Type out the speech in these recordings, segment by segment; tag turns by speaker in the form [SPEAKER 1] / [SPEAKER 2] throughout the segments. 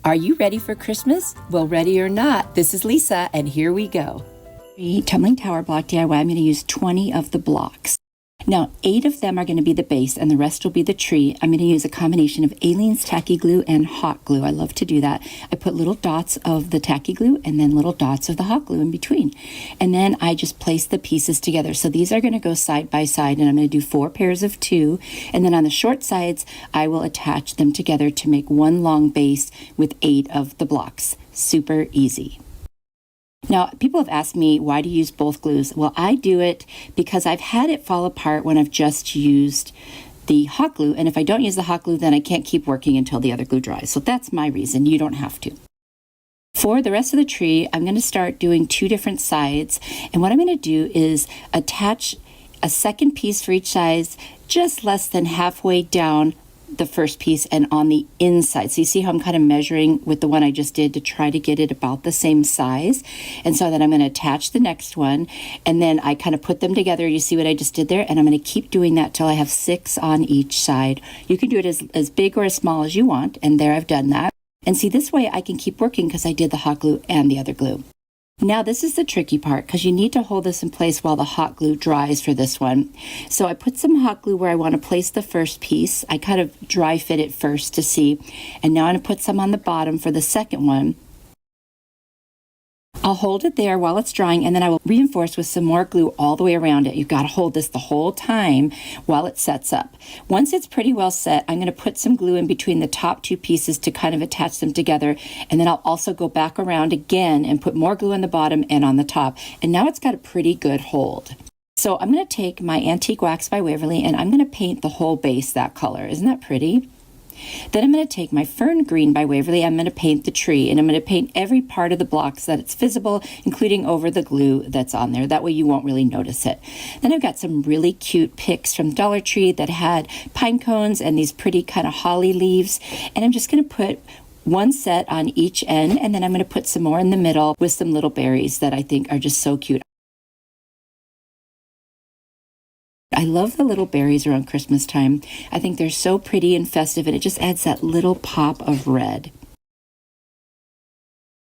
[SPEAKER 1] Are you ready for Christmas? Well, ready or not, this is Lisa, and here we go. The Tumbling Tower block DIY, I'm going to use 20 of the blocks. Now, 8 of them are going to be the base, and the rest will be the tree. I'm going to use a combination of Aleene's tacky glue and hot glue. I love to do that. I put little dots of the tacky glue and then little dots of the hot glue in between. And then I just place the pieces together. So these are going to go side by side, and I'm going to do 4 pairs of 2. And then on the short sides, I will attach them together to make one long base with 8 of the blocks. Super easy. Now, people have asked me, why do you use both glues? Well, I do it because I've had it fall apart when I've just used the hot glue. And if I don't use the hot glue, then I can't keep working until the other glue dries. So that's my reason. You don't have to. For the rest of the tree, I'm going to start doing 2 different sides. And what I'm going to do is attach a second piece for each side, just less than halfway down the first piece and on the inside. So you see how I'm kind of measuring with the one I just did to try to get it about the same size. And so then I'm going to attach the next one, and then I kind of put them together. You see what I just did there? And I'm going to keep doing that till I have 6 on each side. You can do it as big or as small as you want. And there, I've done that. And see, this way I can keep working because I did the hot glue and the other glue. Now this is the tricky part because you need to hold this in place while the hot glue dries for this one. So I put some hot glue where I want to place the first piece. I kind of dry fit it first to see. And now I'm going to put some on the bottom for the second one. I'll hold it there while it's drying, and then I will reinforce with some more glue all the way around it. You've got to hold this the whole time while it sets up. Once it's pretty well set, I'm going to put some glue in between the top 2 pieces to kind of attach them together, and then I'll also go back around again and put more glue on the bottom and on the top. And now it's got a pretty good hold. So I'm going to take my Antique Wax by Waverly, and I'm going to paint the whole base that color. Isn't that pretty? Then I'm going to take my Fern Green by Waverly. I'm going to paint the tree, and I'm going to paint every part of the block so that it's visible, including over the glue that's on there. That way you won't really notice it. Then I've got some really cute pics from Dollar Tree that had pine cones and these pretty kind of holly leaves. And I'm just going to put 1 set on each end, and then I'm going to put some more in the middle with some little berries that I think are just so cute. I love the little berries around Christmas time. I think they're so pretty and festive, and it just adds that little pop of red.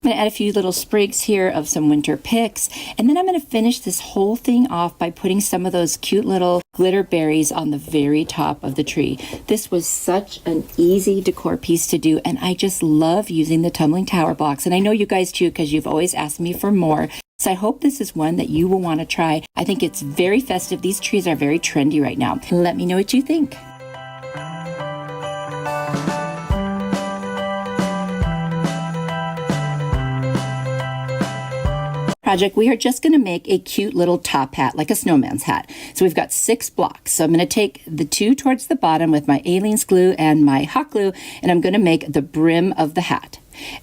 [SPEAKER 1] I'm going to add a few little sprigs here of some winter picks, and then I'm going to finish this whole thing off by putting some of those cute little glitter berries on the very top of the tree. This was such an easy decor piece to do, and I just love using the Tumbling Tower blocks, and I know you guys too, because you've always asked me for more. So I hope this is one that you will want to try. I think it's very festive. These trees are very trendy right now. Let me know what you think. Project, we are just going to make a cute little top hat, like a snowman's hat. So we've got 6 blocks. So I'm going to take the 2 towards the bottom with my Aleene's glue and my hot glue, and I'm going to make the brim of the hat.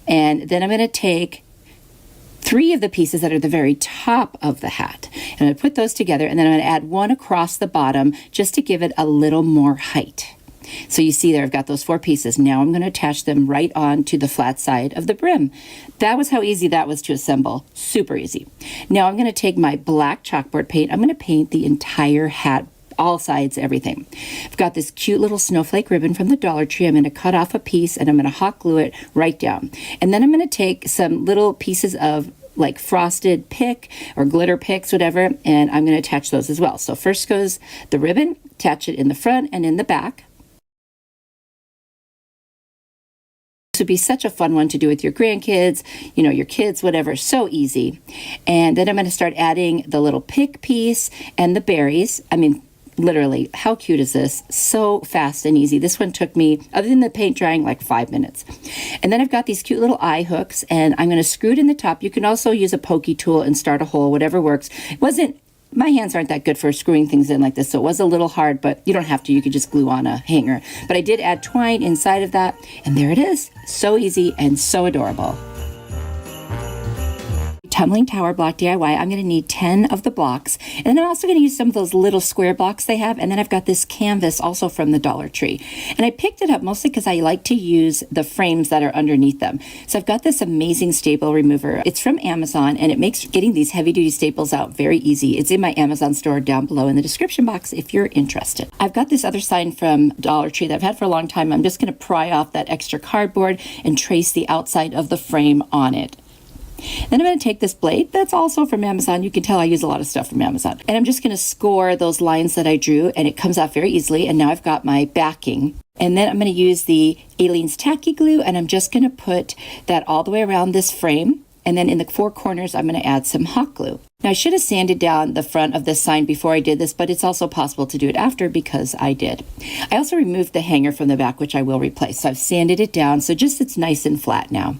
[SPEAKER 1] And then I'm going to take 3 of the pieces that are the very top of the hat. And I'm going to put those together, and then I'm going to add 1 across the bottom just to give it a little more height. So you see there, I've got those 4 pieces. Now I'm going to attach them right on to the flat side of the brim. That was how easy that was to assemble. Super easy. Now I'm going to take my black chalkboard paint. I'm going to paint the entire hat, all sides, everything. I've got this cute little snowflake ribbon from the Dollar Tree. I'm going to cut off a piece, and I'm going to hot glue it right down. And then I'm going to take some little pieces of like frosted pick or glitter picks, whatever, and I'm going to attach those as well. So first goes the ribbon, attach it in the front and in the back. This would be such a fun one to do with your grandkids, you know, your kids, whatever. So easy. And then I'm going to start adding the little pick piece and the berries. I mean, literally, how cute is this? So fast and easy. This one took me, other than the paint drying, like 5 minutes. And then I've got these cute little eye hooks, and I'm going to screw it in the top. You can also use a pokey tool and start a hole, whatever works. My hands aren't that good for screwing things in like this, so it was a little hard, but you don't have to. You could just glue on a hanger. But I did add twine inside of that, and there it is. So easy and so adorable. Tumbling Tower block DIY, I'm going to need 10 of the blocks. And then I'm also going to use some of those little square blocks they have. And then I've got this canvas also from the Dollar Tree. And I picked it up mostly because I like to use the frames that are underneath them. So I've got this amazing staple remover. It's from Amazon, and it makes getting these heavy-duty staples out very easy. It's in my Amazon store down below in the description box if you're interested. I've got this other sign from Dollar Tree that I've had for a long time. I'm just going to pry off that extra cardboard and trace the outside of the frame on it. Then I'm going to take this blade that's also from Amazon. You can tell I use a lot of stuff from Amazon. And I'm just going to score those lines that I drew, and it comes off very easily. And now I've got my backing. And then I'm going to use the Aleene's tacky glue, and I'm just going to put that all the way around this frame. And then in the four corners, I'm going to add some hot glue. Now, I should have sanded down the front of this sign before I did this, but it's also possible to do it after because I did. I also removed the hanger from the back, which I will replace. So I've sanded it down, so just it's nice and flat now.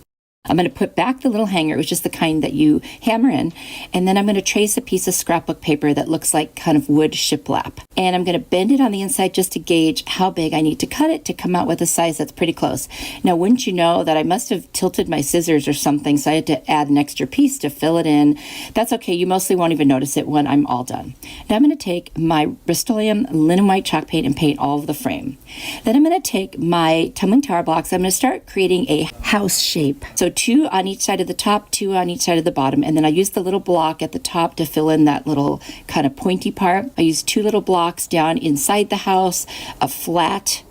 [SPEAKER 1] I'm going to put back the little hanger, which is the kind that you hammer in, and then I'm going to trace a piece of scrapbook paper that looks like kind of wood shiplap. And I'm going to bend it on the inside just to gauge how big I need to cut it to come out with a size that's pretty close. Now, wouldn't you know that I must have tilted my scissors or something, so I had to add an extra piece to fill it in. That's okay. You mostly won't even notice it when I'm all done. Now, I'm going to take my Rust-Oleum linen white chalk paint and paint all of the frame. Then I'm going to take my tumbling tower blocks. I'm going to start creating a house shape. So 2 on each side of the top, 2 on each side of the bottom, and then I use the little block at the top to fill in that little kind of pointy part. I use 2 little blocks down inside the house, a flat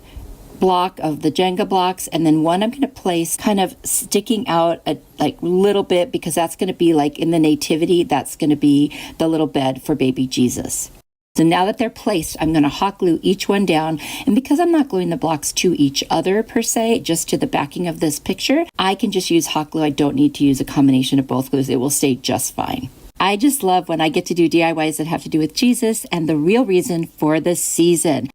[SPEAKER 1] block of the Jenga blocks, and then one I'm going to place kind of sticking out a little bit because that's going to be like in the Nativity, that's going to be the little bed for baby Jesus. So now that they're placed, I'm going to hot glue each one down. And because I'm not gluing the blocks to each other per se, just to the backing of this picture, I can just use hot glue. I don't need to use a combination of both glues. It will stay just fine. I just love when I get to do DIYs that have to do with Jesus and the real reason for the season.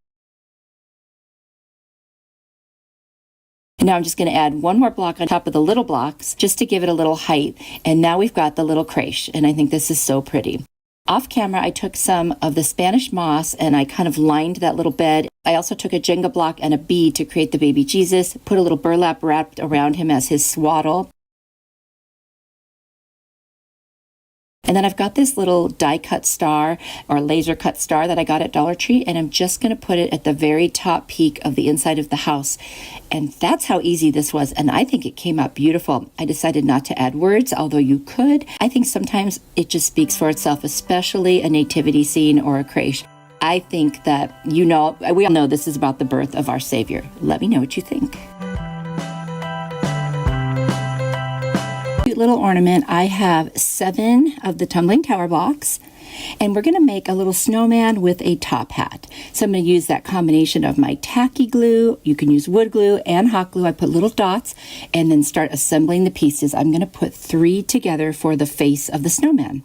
[SPEAKER 1] And now I'm just going to add one more block on top of the little blocks just to give it a little height. And now we've got the little creche. And I think this is so pretty. Off camera, I took some of the Spanish moss and I kind of lined that little bed. I also took a Jenga block and a bead to create the baby Jesus, put a little burlap wrapped around him as his swaddle. And then I've got this little die cut star or laser cut star that I got at Dollar Tree, and I'm just going to put it at the very top peak of the inside of the house. And that's how easy this was, and I think it came out beautiful. I decided not to add words, although you could. I think sometimes it just speaks for itself, especially a nativity scene or a creche. I think that, we all know this is about the birth of our Savior. Let me know what you think. Cute little ornament. I have 7 of the tumbling tower blocks, and we're going to make a little snowman with a top hat. So I'm going to use that combination of my tacky glue. You can use wood glue and hot glue. I put little dots and then start assembling the pieces. I'm going to put 3 together for the face of the snowman.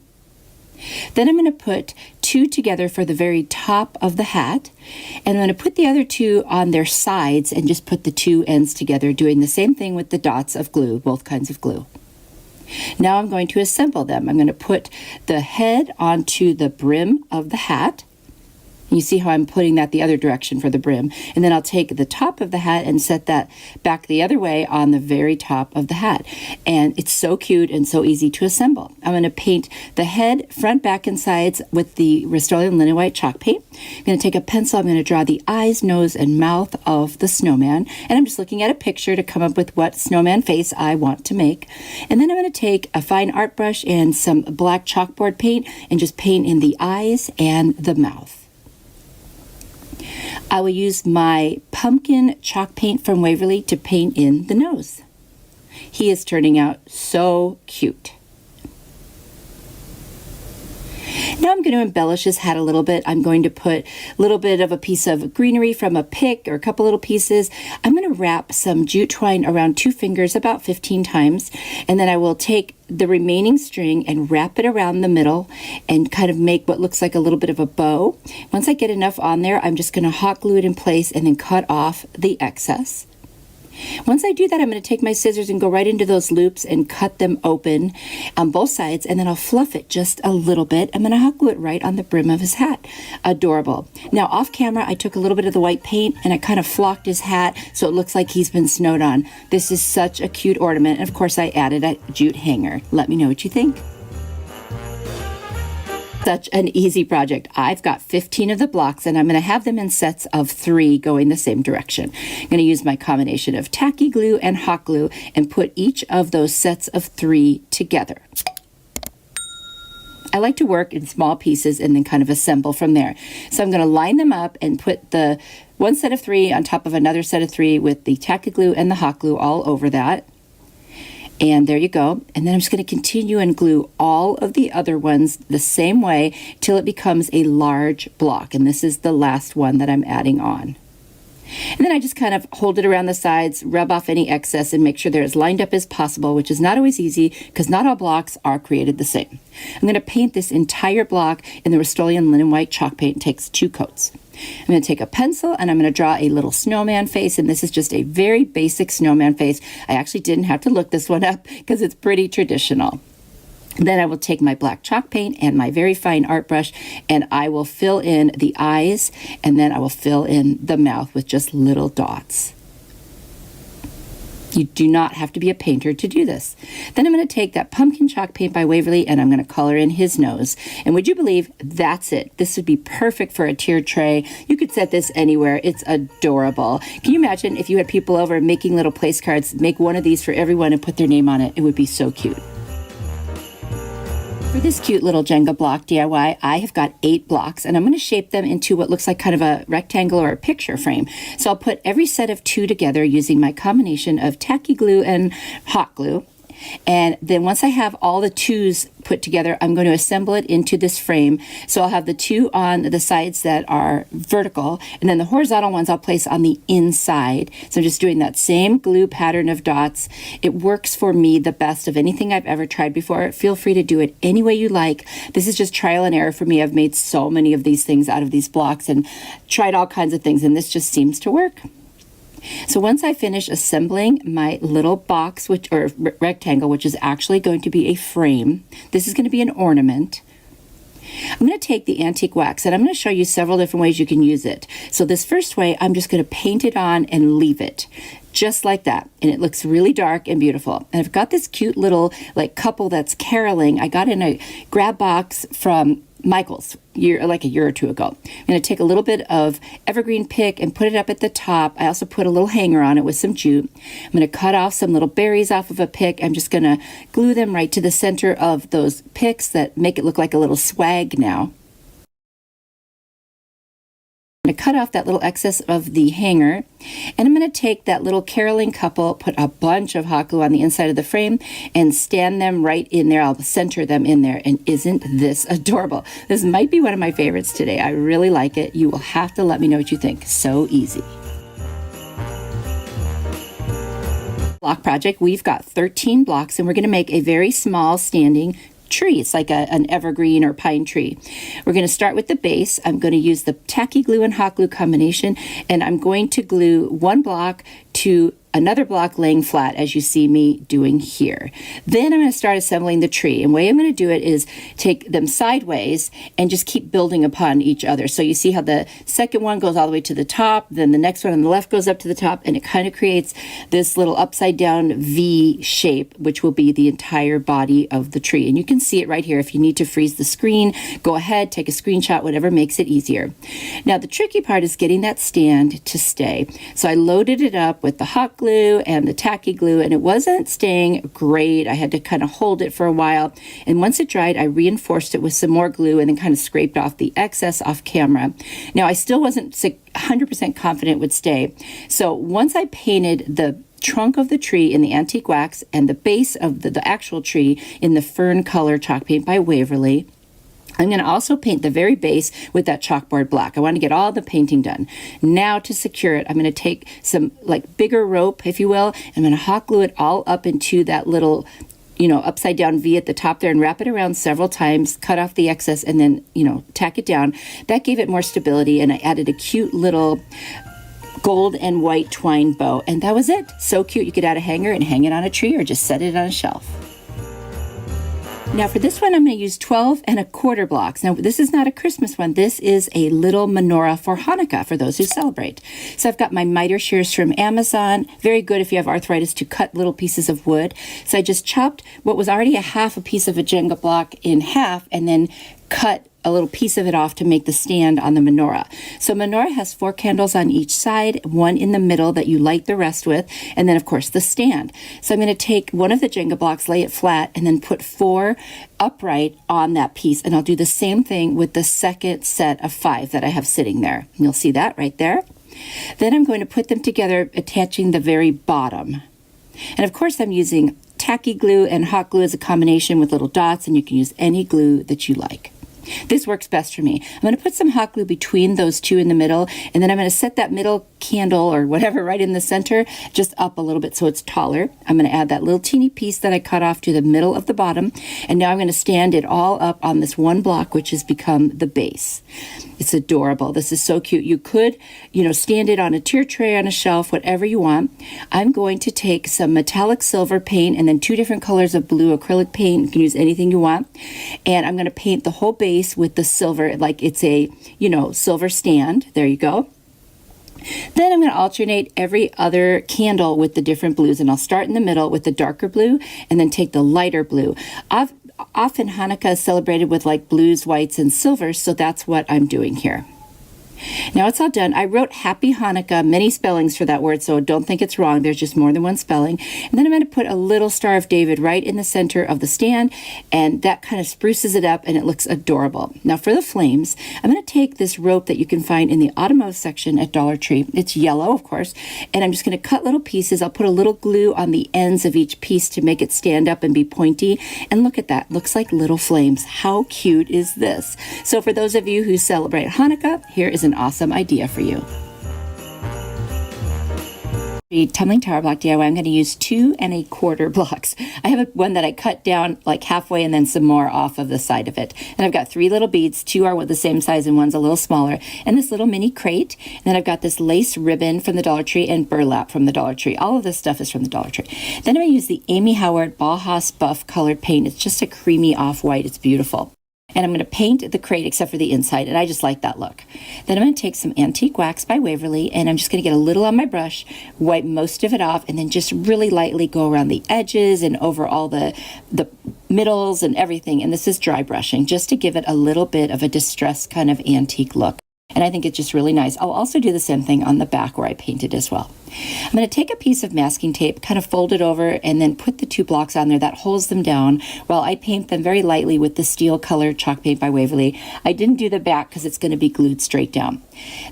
[SPEAKER 1] Then I'm going to put 2 together for the very top of the hat, and I'm going to put the other 2 on their sides and just put the 2 ends together, doing the same thing with the dots of glue, both kinds of glue. Now I'm going to assemble them. I'm going to put the head onto the brim of the hat. You see how I'm putting that the other direction for the brim. And then I'll take the top of the hat and set that back the other way on the very top of the hat. And it's so cute and so easy to assemble. I'm going to paint the head, front, back, and sides with the Rust-Oleum linen white chalk paint. I'm going to take a pencil. I'm going to draw the eyes, nose, and mouth of the snowman. And I'm just looking at a picture to come up with what snowman face I want to make. And then I'm going to take a fine art brush and some black chalkboard paint and just paint in the eyes and the mouth. I will use my pumpkin chalk paint from Waverly to paint in the nose. He is turning out so cute. Now I'm going to embellish his hat a little bit. I'm going to put a little bit of a piece of greenery from a pick or a couple little pieces. I'm going to wrap some jute twine around 2 fingers about 15 times, and then I will take the remaining string and wrap it around the middle and kind of make what looks like a little bit of a bow. Once I get enough on there, I'm just going to hot glue it in place and then cut off the excess. Once I do that, I'm going to take my scissors and go right into those loops and cut them open on both sides, and then I'll fluff it just a little bit. I'm going to hot glue it right on the brim of his hat. Adorable. Now, off camera, I took a little bit of the white paint and I kind of flocked his hat so it looks like he's been snowed on. This is such a cute ornament, and of course I added a jute hanger. Let me know what you think. Such an easy project. I've got 15 of the blocks and I'm going to have them in sets of 3 going the same direction. I'm going to use my combination of tacky glue and hot glue and put each of those sets of 3 together. I like to work in small pieces and then kind of assemble from there. So I'm going to line them up and put the one set of 3 on top of another set of 3 with the tacky glue and the hot glue all over that. And there you go. And then I'm just going to continue and glue all of the other ones the same way till it becomes a large block. And this is the last one that I'm adding on. And then I just kind of hold it around the sides, rub off any excess, and make sure they're as lined up as possible, which is not always easy because not all blocks are created the same. I'm going to paint this entire block in the Rust-Oleum linen white chalk paint. It takes 2 coats. I'm going to take a pencil and I'm going to draw a little snowman face, and this is just a very basic snowman face. I actually didn't have to look this one up because it's pretty traditional. Then I will take my black chalk paint and my very fine art brush and I will fill in the eyes, and then I will fill in the mouth with just little dots. You do not have to be a painter to do this. Then I'm going to take that pumpkin chalk paint by Waverly and I'm going to color in his nose. And would you believe that's it? This would be perfect for a tiered tray. You could set this anywhere. It's adorable. Can you imagine if you had people over making little place cards, make one of these for everyone and put their name on it? It would be so cute. For this cute little Jenga block DIY, I have got 8 blocks and I'm going to shape them into what looks like kind of a rectangle or a picture frame. So I'll put every set of 2 together using my combination of tacky glue and hot glue. And then once I have all the 2s put together, I'm going to assemble it into this frame. So I'll have the 2 on the sides that are vertical, and then the horizontal ones I'll place on the inside. So I'm just doing that same glue pattern of dots. It works for me the best of anything I've ever tried before. Feel free to do it any way you like. This is just trial and error for me. I've made so many of these things out of these blocks and tried all kinds of things, and this just seems to work. So once I finish assembling my little box, or rectangle, which is actually going to be a frame, this is going to be an ornament. I'm going to take the antique wax and I'm going to show you several different ways you can use it. So this first way, I'm just going to paint it on and leave it just like that. And it looks really dark and beautiful. And I've got this cute little couple that's caroling. I got in a grab box from Michael's like a year or 2 ago. I'm going to take a little bit of evergreen pick and put it up at the top. I also put a little hanger on it with some jute. I'm going to cut off some little berries off of a pick. I'm just going to glue them right to the center of those picks that make it look like a little swag now. I'm going to cut off that little excess of the hanger, and I'm going to take that little caroling couple, put a bunch of hot glue on the inside of the frame, and stand them right in there. I'll center them in there, and isn't this adorable? This might be one of my favorites today. I really like it. You will have to let me know what you think. So easy. Block project, we've got 13 blocks, and we're going to make a very small standing tree. It's like an evergreen or pine tree. We're going to start with the base. I'm going to use the tacky glue and hot glue combination, and I'm going to glue 1 block to another block laying flat, as you see me doing here. Then I'm going to start assembling the tree. And the way I'm going to do it is take them sideways and just keep building upon each other. So you see how the second one goes all the way to the top, then the next one on the left goes up to the top, and it kind of creates this little upside down V shape, which will be the entire body of the tree. And you can see it right here. If you need to freeze the screen, go ahead, take a screenshot, whatever makes it easier. Now the tricky part is getting that stand to stay. So I loaded it up with the hot glue and the tacky glue, and it wasn't staying great. I had to kind of hold it for a while, and once it dried, I reinforced it with some more glue and then kind of scraped off the excess off camera. Now I still wasn't 100% confident it would stay, so once I painted the trunk of the tree in the antique wax and the base of the actual tree in the fern color chalk paint by Waverly, I'm going to also paint the very base with that chalkboard black. I want to get all the painting done. Now to secure it, I'm going to take some bigger rope, if you will. I'm going to hot glue it all up into that little, upside down V at the top there and wrap it around several times, cut off the excess, and then, tack it down. That gave it more stability, and I added a cute little gold and white twine bow, and that was it. So cute. You could add a hanger and hang it on a tree or just set it on a shelf. Now for this one, I'm going to use 12 1/4 blocks. Now this is not a Christmas one. This is a little menorah for Hanukkah, for those who celebrate. So I've got my miter shears from Amazon. Very good if you have arthritis to cut little pieces of wood. So I just chopped what was already a half a piece of a Jenga block in half and then cut a little piece of it off to make the stand on the menorah. So menorah has 4 candles on each side, 1 in the middle that you light the rest with, and then of course the stand. So I'm going to take one of the Jenga blocks, lay it flat, and then put 4 upright on that piece. And I'll do the same thing with the second set of 5 that I have sitting there. And you'll see that right there. Then I'm going to put them together, attaching the very bottom. And of course I'm using tacky glue and hot glue as a combination with little dots, and you can use any glue that you like. This works best for me. I'm going to put some hot glue between those 2 in the middle, and then I'm going to set that middle candle or whatever right in the center just up a little bit so it's taller. I'm going to add that little teeny piece that I cut off to the middle of the bottom, and now I'm going to stand it all up on this one block, which has become the base. It's adorable. This is so cute. You could, stand it on a tier tray on a shelf, whatever you want. I'm going to take some metallic silver paint and then 2 different colors of blue acrylic paint. You can use anything you want. And I'm going to paint the whole base with the silver, like it's a, silver stand. There you go. Then I'm going to alternate every other candle with the different blues, and I'll start in the middle with the darker blue and then take the lighter blue. Often Hanukkah is celebrated with like blues, whites, and silvers, so that's what I'm doing here. Now it's all done. I wrote Happy Hanukkah, many spellings for that word, so don't think it's wrong. There's just more than one spelling. And then I'm going to put a little Star of David right in the center of the stand, and that kind of spruces it up and it looks adorable. Now for the flames, I'm going to take this rope that you can find in the automotive section at Dollar Tree. It's yellow, of course, and I'm just going to cut little pieces. I'll put a little glue on the ends of each piece to make it stand up and be pointy. And look at that. Looks like little flames. How cute is this? So for those of you who celebrate Hanukkah, here is an awesome idea for you. The Tumbling Tower Block DIY, I'm going to use 2 1/4 blocks. I have one that I cut down like halfway and then some more off of the side of it. And I've got 3 little beads. 2 are the same size and one's a little smaller. And this little mini crate. And then I've got this lace ribbon from the Dollar Tree and burlap from the Dollar Tree. All of this stuff is from the Dollar Tree. Then I'm going to use the Amy Howard Bauhaus Buff colored paint. It's just a creamy off-white. It's beautiful. And I'm going to paint the crate except for the inside, and I just like that look. Then I'm going to take some Antique Wax by Waverly, and I'm just going to get a little on my brush, wipe most of it off, and then just really lightly go around the edges and over all the middles and everything. And this is dry brushing, just to give it a little bit of a distressed kind of antique look. And I think it's just really nice. I'll also do the same thing on the back where I painted as well. I'm going to take a piece of masking tape, kind of fold it over, and then put the 2 blocks on there. That holds them down while I paint them very lightly with the steel colored chalk paint by Waverly. I didn't do the back because it's going to be glued straight down.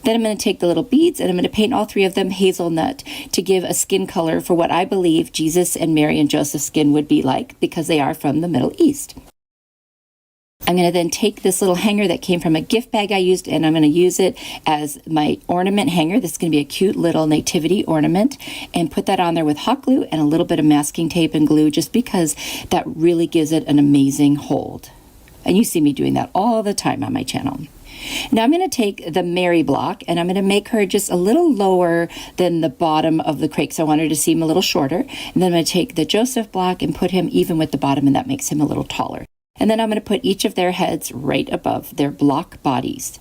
[SPEAKER 1] Then I'm going to take the little beads and I'm going to paint all 3 of them hazelnut to give a skin color for what I believe Jesus and Mary and Joseph's skin would be like, because they are from the Middle East. I'm going to then take this little hanger that came from a gift bag I used, and I'm going to use it as my ornament hanger. This is going to be a cute little nativity ornament, and put that on there with hot glue and a little bit of masking tape and glue, just because that really gives it an amazing hold. And you see me doing that all the time on my channel. Now I'm going to take the Mary block, and I'm going to make her just a little lower than the bottom of the crate, so I want her to seem a little shorter. And then I'm going to take the Joseph block and put him even with the bottom, and that makes him a little taller. And then I'm going to put each of their heads right above their block bodies.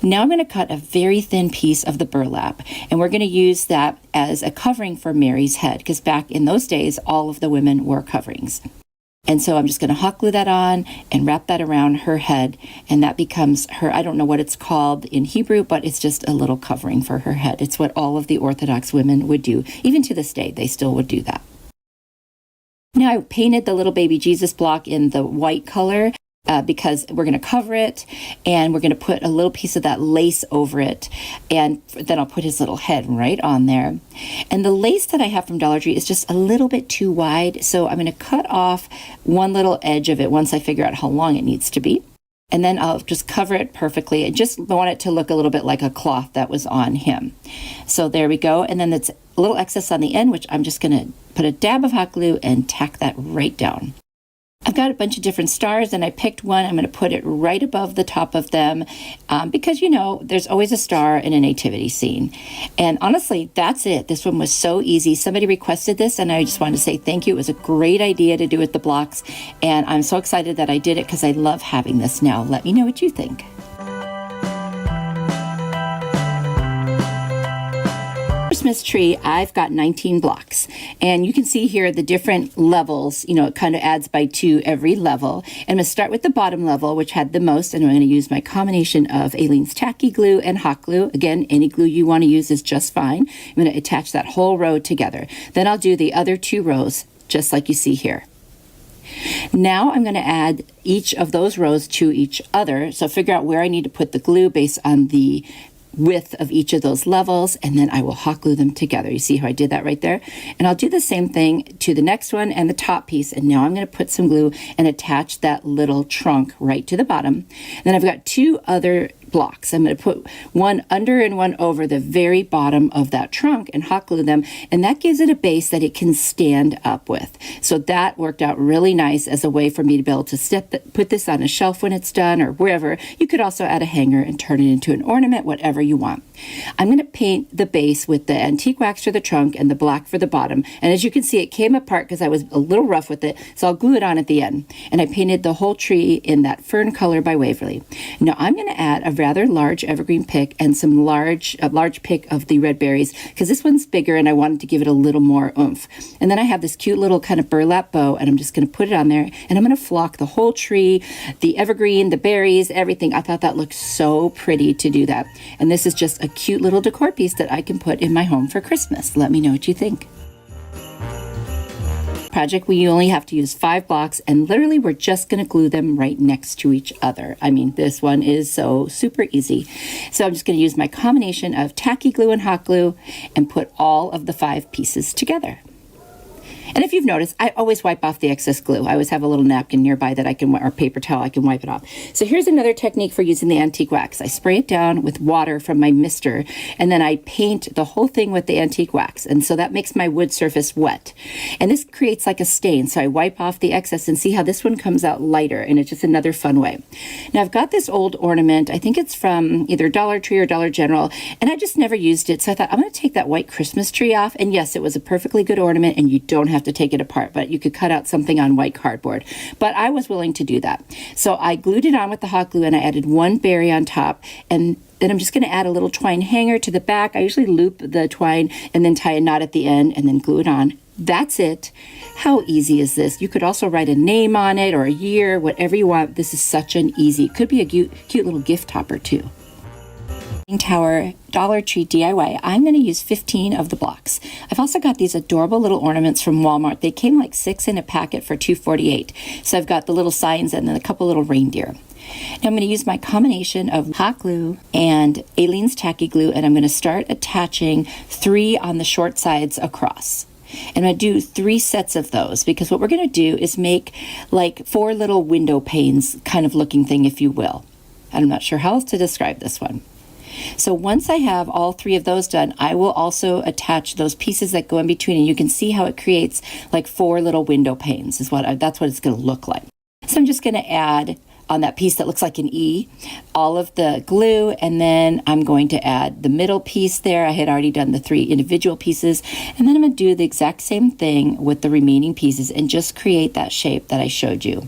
[SPEAKER 1] Now I'm going to cut a very thin piece of the burlap, and we're going to use that as a covering for Mary's head, because back in those days, all of the women wore coverings. And so I'm just going to hot glue that on and wrap that around her head, and that becomes her, I don't know what it's called in Hebrew, but it's just a little covering for her head. It's what all of the Orthodox women would do. Even to this day, they still would do that. Now I painted the little baby Jesus block in the white color because we're going to cover it, and we're going to put a little piece of that lace over it, and then I'll put his little head right on there. And the lace that I have from Dollar Tree is just a little bit too wide, so I'm going to cut off one little edge of it once I figure out how long it needs to be. And then I'll just cover it perfectly. I just want it to look a little bit like a cloth that was on him. So there we go. And then that's a little excess on the end, which I'm just going to put a dab of hot glue and tack that right down. I've got a bunch of different stars, and I picked one. I'm going to put it right above the top of them because, there's always a star in a nativity scene. And honestly, that's it. This one was so easy. Somebody requested this, and I just wanted to say thank you. It was a great idea to do with the blocks, and I'm so excited that I did it because I love having this now. Let me know what you think. Christmas tree, I've got 19 blocks. And you can see here the different levels, you know, it kind of adds by 2 every level. And I'm going to start with the bottom level, which had the most, and I'm going to use my combination of Aleene's tacky glue and hot glue. Again, any glue you want to use is just fine. I'm going to attach that whole row together. Then I'll do the other 2 rows, just like you see here. Now I'm going to add each of those rows to each other. So figure out where I need to put the glue based on the width of each of those levels, and then I will hot glue them together. You see how I did that right there? And I'll do the same thing to the next one and the top piece. And now I'm going to put some glue and attach that little trunk right to the bottom. Then I've got 2 other blocks. I'm going to put one under and one over the very bottom of that trunk and hot glue them, and that gives it a base that it can stand up with. So that worked out really nice as a way for me to be able to put this on a shelf when it's done or wherever. You could also add a hanger and turn it into an ornament, whatever you want. I'm going to paint the base with the antique wax for the trunk and the black for the bottom, and as you can see, it came apart because I was a little rough with it, so I'll glue it on at the end. And I painted the whole tree in that fern color by Waverly. Now I'm going to add a rather large evergreen pick and some large pick of the red berries, because this one's bigger and I wanted to give it a little more oomph. And then I have this cute little kind of burlap bow, and I'm just going to put it on there, and I'm going to flock the whole tree, the evergreen, the berries, everything. I thought that looked so pretty to do that. And this is just a cute little decor piece that I can put in my home for Christmas. Let me know what you think. Project, we only have to use 5 blocks, and literally we're just going to glue them right next to each other. I mean, this one is so super easy. So I'm just going to use my combination of tacky glue and hot glue and put all of the 5 pieces together. And if you've noticed, I always wipe off the excess glue. I always have a little napkin nearby that I can, or paper towel, I can wipe it off. So here's another technique for using the antique wax. I spray it down with water from my mister, and then I paint the whole thing with the antique wax. And so that makes my wood surface wet. And this creates like a stain. So I wipe off the excess, and see how this one comes out lighter, and it's just another fun way. Now I've got this old ornament. I think it's from either Dollar Tree or Dollar General, and I just never used it. So I thought, I'm going to take that white Christmas tree off. And yes, it was a perfectly good ornament, and you don't have to take it apart, but you could cut out something on white cardboard. But I was willing to do that. So I glued it on with the hot glue, and I added 1 berry on top, and then I'm just going to add a little twine hanger to the back. I usually loop the twine and then tie a knot at the end and then glue it on. That's it. How easy is this? You could also write a name on it or a year, whatever you want. This is such an easy, could be a cute little gift topper too. Tower Dollar Tree DIY. I'm going to use 15 of the blocks. I've also got these adorable little ornaments from Walmart. They came like 6 in a packet for $2.48. So I've got the little signs and then a couple little reindeer. Now I'm going to use my combination of hot glue and Aleene's tacky glue, and I'm going to start attaching 3 on the short sides across. And I'm going to do 3 sets of those, because what we're going to do is make like 4 little window panes kind of looking thing, if you will. I'm not sure how else to describe this one. So once I have all 3 of those done, I will also attach those pieces that go in between, and you can see how it creates like 4 little window panes. That's what it's going to look like. So I'm just going to add on that piece that looks like an E, all of the glue, and then I'm going to add the middle piece there. I had already done the 3 individual pieces, and then I'm going to do the exact same thing with the remaining pieces and just create that shape that I showed you.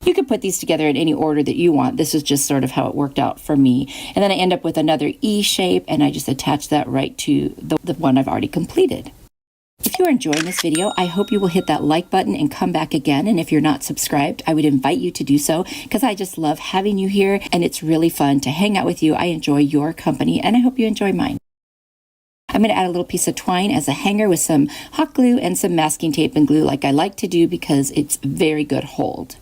[SPEAKER 1] You could put these together in any order that you want. This is just sort of how it worked out for me. And then I end up with another E shape, and I just attach that right to the one I've already completed. If you're enjoying this video, I hope you will hit that like button and come back again. And if you're not subscribed, I would invite you to do so, because I just love having you here, and it's really fun to hang out with you. I enjoy your company, and I hope you enjoy mine. I'm going to add a little piece of twine as a hanger with some hot glue and some masking tape and glue, like I like to do, because it's very good hold.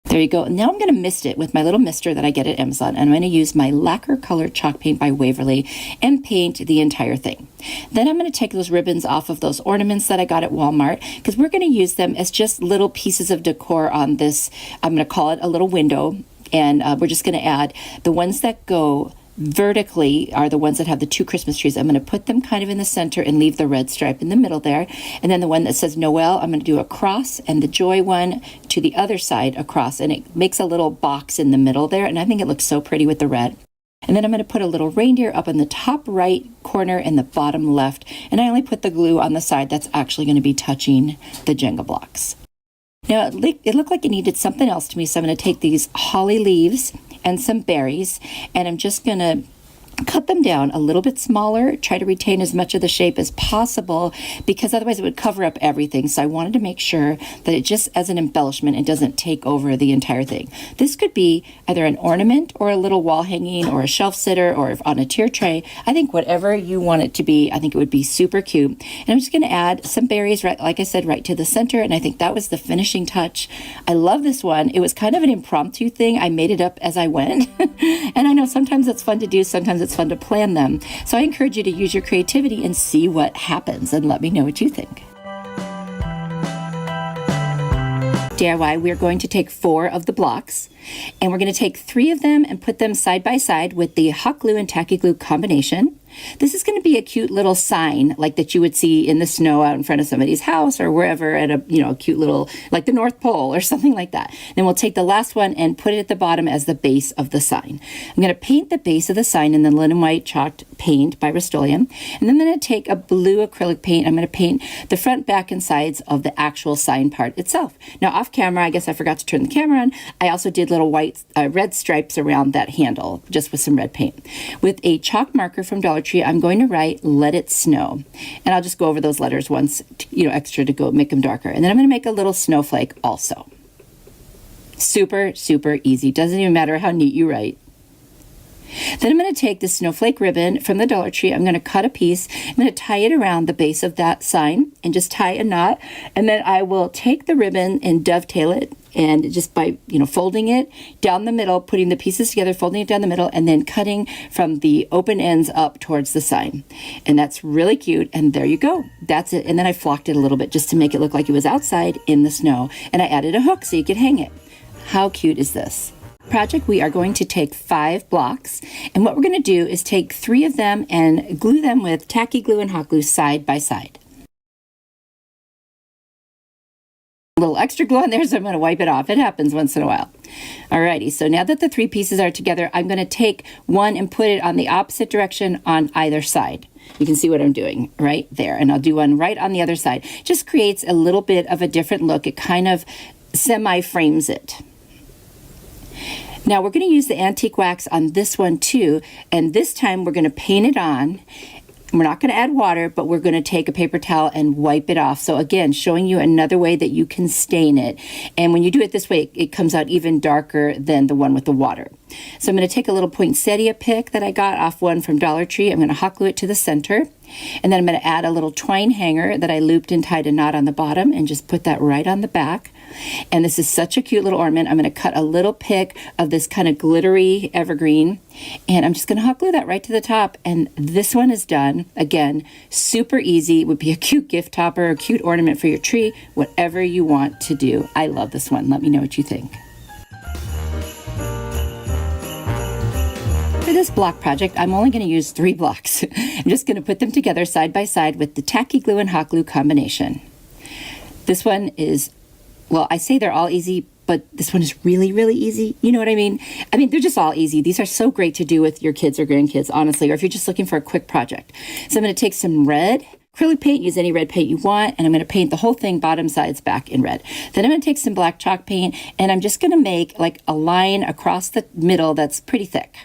[SPEAKER 1] There you go. Now I'm going to mist it with my little mister that I get at Amazon, and I'm going to use my lacquer colored chalk paint by Waverly and paint the entire thing. Then I'm going to take those ribbons off of those ornaments that I got at Walmart, because we're going to use them as just little pieces of decor on this. I'm going to call it a little window, and we're just going to add the ones that go vertically are the ones that have the 2 Christmas trees. I'm going to put them kind of in the center and leave the red stripe in the middle there. And then the one that says Noel, I'm going to do a cross, and the joy one to the other side across. And it makes a little box in the middle there. And I think it looks so pretty with the red. And then I'm going to put a little reindeer up in the top right corner and the bottom left. And I only put the glue on the side that's actually going to be touching the Jenga blocks. Now, it looked like it needed something else to me, so I'm going to take these holly leaves and some berries, and I'm just going to cut them down a little bit smaller, try to retain as much of the shape as possible, because otherwise it would cover up everything. So I wanted to make sure that it just, as an embellishment, it doesn't take over the entire thing. This could be either an ornament or a little wall hanging or a shelf sitter or on a tier tray. I think whatever you want it to be, I think it would be super cute. And I'm just going to add some berries, right, like I said, right to the center, and I think that was the finishing touch. I love this one. It was kind of an impromptu thing. I made it up as I went. And I know sometimes it's fun to do, sometimes it's fun to plan them. So I encourage you to use your creativity and see what happens, and let me know what you think. DIY, we're going to take 4 of the blocks, and we're going to take 3 of them and put them side by side with the hot glue and tacky glue combination. This is going to be a cute little sign like that you would see in the snow out in front of somebody's house or wherever at a, you know, cute little, like the North Pole or something like that. Then we'll take the last one and put it at the bottom as the base of the sign. I'm going to paint the base of the sign in the linen white chalked paint by Rust-Oleum. And then I'm going to take a blue acrylic paint. I'm going to paint the front, back, and sides of the actual sign part itself. Now off camera, I guess I forgot to turn the camera on. I also did little red stripes around that handle just with some red paint. With a chalk marker from Dollar Tree, I'm going to write "Let It Snow," and I'll just go over those letters once, extra to go make them darker. And then I'm going to make a little snowflake also. Super, super easy. Doesn't even matter how neat you write. Then I'm going to take the snowflake ribbon from the Dollar Tree. I'm going to cut a piece. I'm going to tie it around the base of that sign and just tie a knot. And then I will take the ribbon and dovetail it, and just by, folding it down the middle, putting the pieces together, folding it down the middle, and then cutting from the open ends up towards the sign. And that's really cute. And there you go. That's it. And then I flocked it a little bit just to make it look like it was outside in the snow. And I added a hook so you could hang it. How cute is this? Project, we are going to take 5 blocks, and what we're going to do is take 3 of them and glue them with tacky glue and hot glue side by side. A little extra glue on there, so I'm going to wipe it off. It happens once in a while. Alrighty, so now that the 3 pieces are together, I'm going to take one and put it on the opposite direction on either side. You can see what I'm doing right there, and I'll do one right on the other side. Just creates a little bit of a different look. It kind of semi-frames it. Now we're going to use the antique wax on this one too, and this time we're going to paint it on. We're not going to add water, but we're going to take a paper towel and wipe it off. So again, showing you another way that you can stain it. And when you do it this way, it comes out even darker than the one with the water. So I'm going to take a little poinsettia pick that I got off one from Dollar Tree. I'm going to hot glue it to the center. And then I'm going to add a little twine hanger that I looped and tied a knot on the bottom and just put that right on the back. And this is such a cute little ornament. I'm going to cut a little pick of this kind of glittery evergreen, and I'm just going to hot glue that right to the top. And this one is done. Again, super easy. It would be a cute gift topper, a cute ornament for your tree, whatever you want to do. I love this one. Let me know what you think. For this block project, I'm only going to use 3 blocks. I'm just going to put them together side by side with the tacky glue and hot glue combination. This one is, well, I say they're all easy, but this one is really, really easy. You know what I mean? I mean, they're just all easy. These are so great to do with your kids or grandkids, honestly, or if you're just looking for a quick project. So I'm going to take some red acrylic paint, use any red paint you want, and I'm going to paint the whole thing bottom, sides, back in red. Then I'm going to take some black chalk paint, and I'm just going to make like a line across the middle that's pretty thick.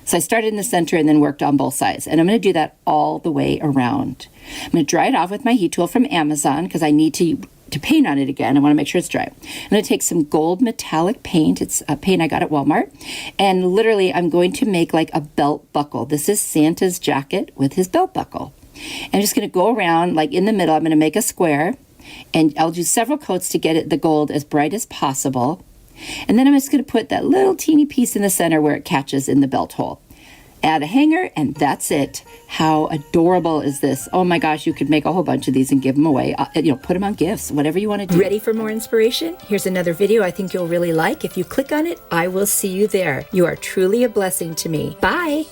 [SPEAKER 1] So I started in the center and then worked on both sides. And I'm going to do that all the way around. I'm going to dry it off with my heat tool from Amazon because I need to paint on it again. I want to make sure it's dry. I'm going to take some gold metallic paint. It's a paint I got at Walmart. And literally, I'm going to make like a belt buckle. This is Santa's jacket with his belt buckle. I'm just going to go around like in the middle. I'm going to make a square. And I'll do several coats to get the gold as bright as possible. And then I'm just going to put that little teeny piece in the center where it catches in the belt hole. Add a hanger, and that's it. How adorable is this? Oh my gosh, you could make a whole bunch of these and give them away. Put them on gifts, whatever you want to do. Ready for more inspiration? Here's another video I think you'll really like. If you click on it, I will see you there. You are truly a blessing to me. Bye.